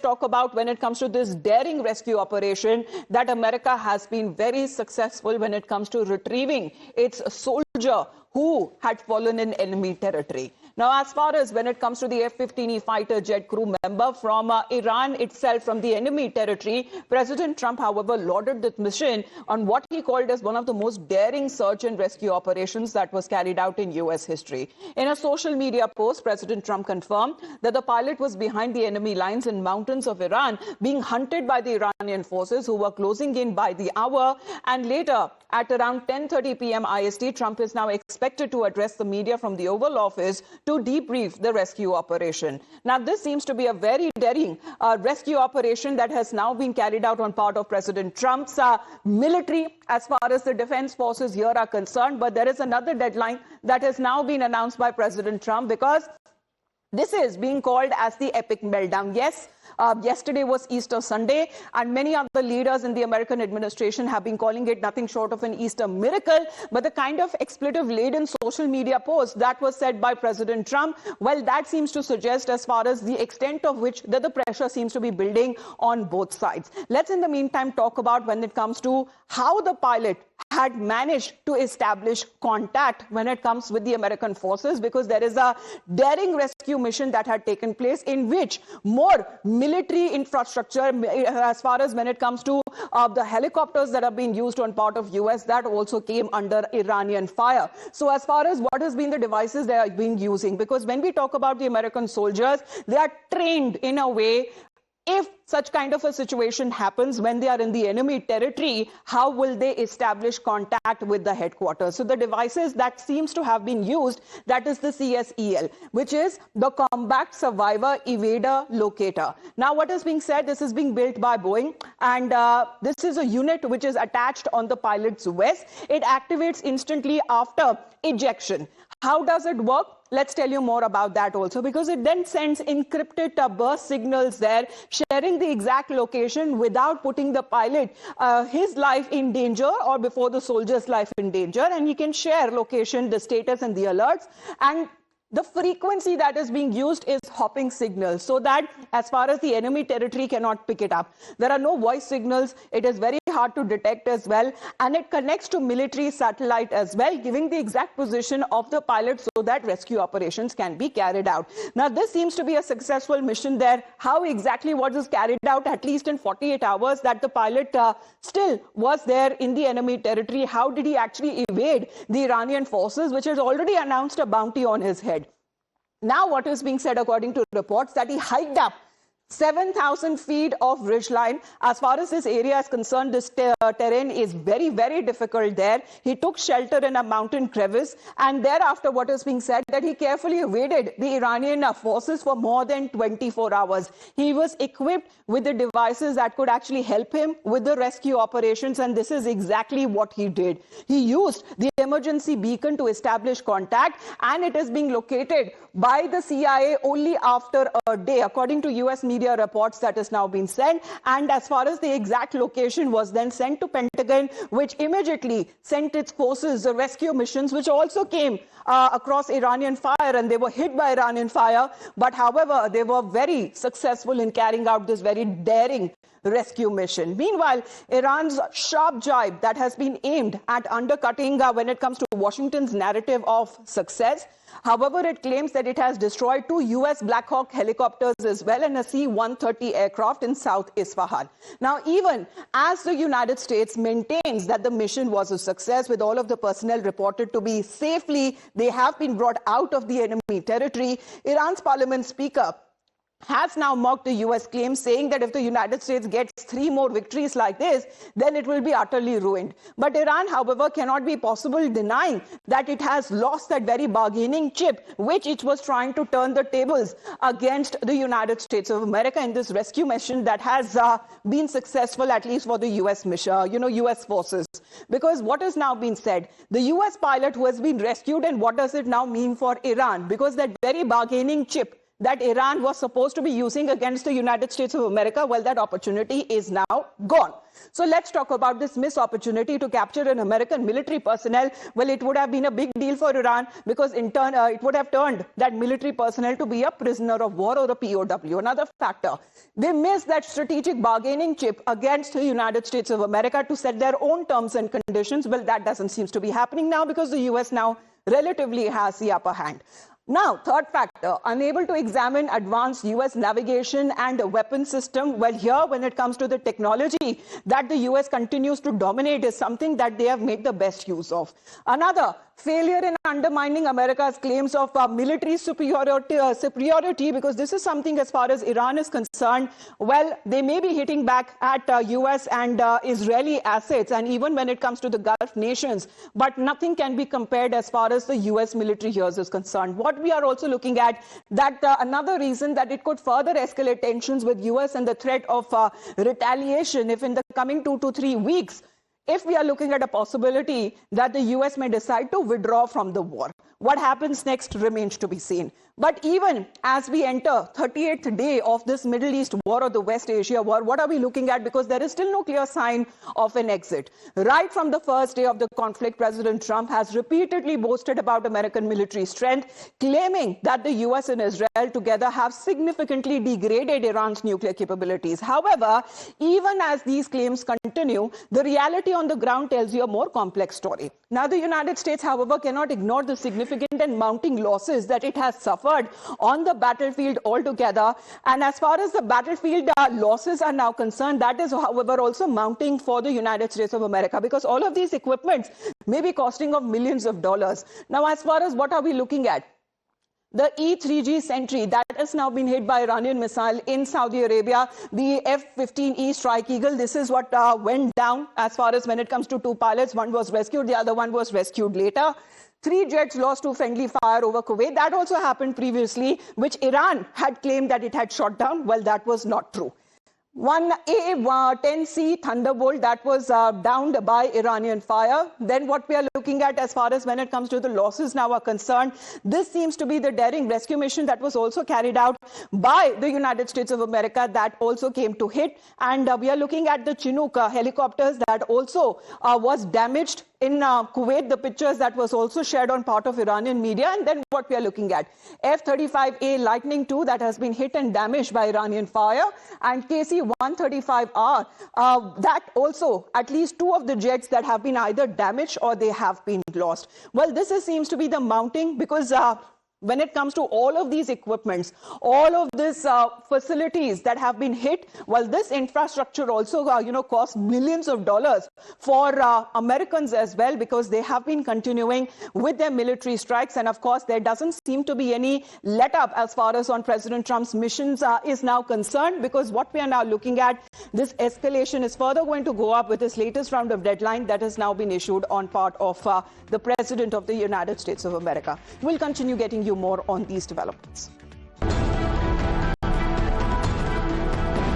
talk about when it comes to this daring rescue operation that America has been very successful when it comes to retrieving its soldier who had fallen in enemy territory. Now, as far as when it comes to the F-15E fighter jet crew member from Iran itself, from the enemy territory, President Trump, however, lauded this mission on what he called as one of the most daring search and rescue operations that was carried out in U.S. history. In a social media post, President Trump confirmed that the pilot was behind the enemy lines in mountains of Iran, being hunted by the Iranian forces who were closing in by the hour. And later, at around 10:30 p.m. IST, Trump is now expected to address the media from the Oval Office to debrief the rescue operation. Now, this seems to be a very daring rescue operation that has now been carried out on part of President Trump's military as far as the defense forces here are concerned. But there is another deadline that has now been announced by President Trump, because this is being called as the epic meltdown. Yes, yesterday was Easter Sunday, and many other leaders in the American administration have been calling it nothing short of an Easter miracle. But the kind of expletive-laden social media post that was said by President Trump, well, that seems to suggest as far as the extent of which that the pressure seems to be building on both sides. Let's in the meantime talk about when it comes to how the pilot had managed to establish contact when it comes with the American forces, because there is a daring rescue mission that had taken place in which more military infrastructure, as far as when it comes to the helicopters that are being used on part of US, that also came under Iranian fire. So as far as what has been the devices they are being using, because when we talk about the American soldiers, they are trained in a way. If such kind of a situation happens when they are in the enemy territory, how will they establish contact with the headquarters? So the devices that seems to have been used, that is the CSEL, which is the Combat Survivor Evader Locator. Now, what is being said, this is being built by Boeing, and this is a unit which is attached on the pilot's vest. It activates instantly after ejection. How does it work? Let's tell you more about that also, because it then sends encrypted burst signals there, sharing the exact location without putting the pilot, his life in danger, or before the soldier's life in danger. And he can share location, the status and the alerts. And the frequency that is being used is hopping signals, so that as far as the enemy territory cannot pick it up. There are no voice signals. It is very hard to detect as well. And it connects to military satellite as well, giving the exact position of the pilot so that rescue operations can be carried out. Now, this seems to be a successful mission there. How exactly was this carried out, at least in 48 hours, that the pilot still was there in the enemy territory? How did he actually evade the Iranian forces, which has already announced a bounty on his head? Now, what is being said, according to reports, that he hiked up 7,000 feet of ridgeline. As far as this area is concerned, this terrain is very, very difficult there. He took shelter in a mountain crevice, and thereafter, what is being said, that he carefully evaded the Iranian forces for more than 24 hours. He was equipped with the devices that could actually help him with the rescue operations, and this is exactly what he did. He used the emergency beacon to establish contact, and it is being located by the CIA only after a day, according to US media reports that has now been sent. And as far as the exact location was then sent to Pentagon, which immediately sent its forces, the rescue missions, which also came across Iranian fire, and they were hit by Iranian fire. But however, they were very successful in carrying out this very daring rescue mission. Meanwhile, Iran's sharp jibe that has been aimed at undercutting when it comes to Washington's narrative of success. However, it claims that it has destroyed 2 US Black Hawk helicopters as well, and a C-130 aircraft in South Isfahan. Now, even as the United States maintains that the mission was a success, with all of the personnel reported to be safely, they have been brought out of the enemy territory, Iran's parliament speaker has now mocked the US claim, saying that if the United States gets 3 more victories like this, then it will be utterly ruined. But Iran, however, cannot be possible denying that it has lost that very bargaining chip, which it was trying to turn the tables against the United States of America in this rescue mission that has been successful, at least for the US mission, US forces. Because what has now been said, the US pilot who has been rescued, and what does it now mean for Iran? Because that very bargaining chip that Iran was supposed to be using against the United States of America, well, that opportunity is now gone. So let's talk about this missed opportunity to capture an American military personnel. Well, it would have been a big deal for Iran because in turn, it would have turned that military personnel to be a prisoner of war or a POW. Another factor, they missed that strategic bargaining chip against the United States of America to set their own terms and conditions. Well, that doesn't seem to be happening now because the US now relatively has the upper hand. Now, third factor, unable to examine advanced US navigation and weapon system. Well, here, when it comes to the technology that the US continues to dominate is something that they have made the best use of. Another, failure in undermining America's claims of military superiority, because this is something as far as Iran is concerned, well, they may be hitting back at US and Israeli assets, and even when it comes to the Gulf nations, but nothing can be compared as far as the US military here is concerned. What we are also looking at, that another reason that it could further escalate tensions with US and the threat of retaliation if in the coming 2 to 3 weeks, if we are looking at a possibility that the US may decide to withdraw from the war. What happens next remains to be seen. But even as we enter 38th day of this Middle East war or the West Asia war, what are we looking at? Because there is still no clear sign of an exit. Right from the first day of the conflict, President Trump has repeatedly boasted about American military strength, claiming that the US and Israel together have significantly degraded Iran's nuclear capabilities. However, even as these claims continue, the reality on the ground tells you a more complex story. Now, the United States, however, cannot ignore the significant and mounting losses that it has suffered on the battlefield altogether. And as far as the battlefield losses are now concerned, that is, however, also mounting for the United States of America, because all of these equipments may be costing of millions of dollars. Now, as far as what are we looking at? The E-3G Sentry that has now been hit by Iranian missile in Saudi Arabia, the F-15E Strike Eagle, this is what went down as far as when it comes to 2 pilots. One was rescued, the other one was rescued later. 3 jets lost to friendly fire over Kuwait. That also happened previously, which Iran had claimed that it had shot down. Well, that was not true. One A-10C Thunderbolt that was downed by Iranian fire. Then what we are looking at as far as when it comes to the losses now are concerned, this seems to be the daring rescue mission that was also carried out by the United States of America that also came to hit. And we are looking at the Chinook helicopters that also was damaged in Kuwait, the pictures that was also shared on part of Iranian media. And then what we are looking at, F-35A Lightning II that has been hit and damaged by Iranian fire, and KC-135R, that also, at least 2 of the jets that have been either damaged or they have been lost. Well, this seems to be the mounting, because when it comes to all of these equipments, all of these facilities that have been hit, well, this infrastructure also, cost millions of dollars for Americans as well, because they have been continuing with their military strikes. And of course, there doesn't seem to be any let up as far as on President Trump's missions is now concerned, because what we are now looking at, this escalation is further going to go up with this latest round of deadline that has now been issued on part of the President of the United States of America. We'll continue getting you more on these developments.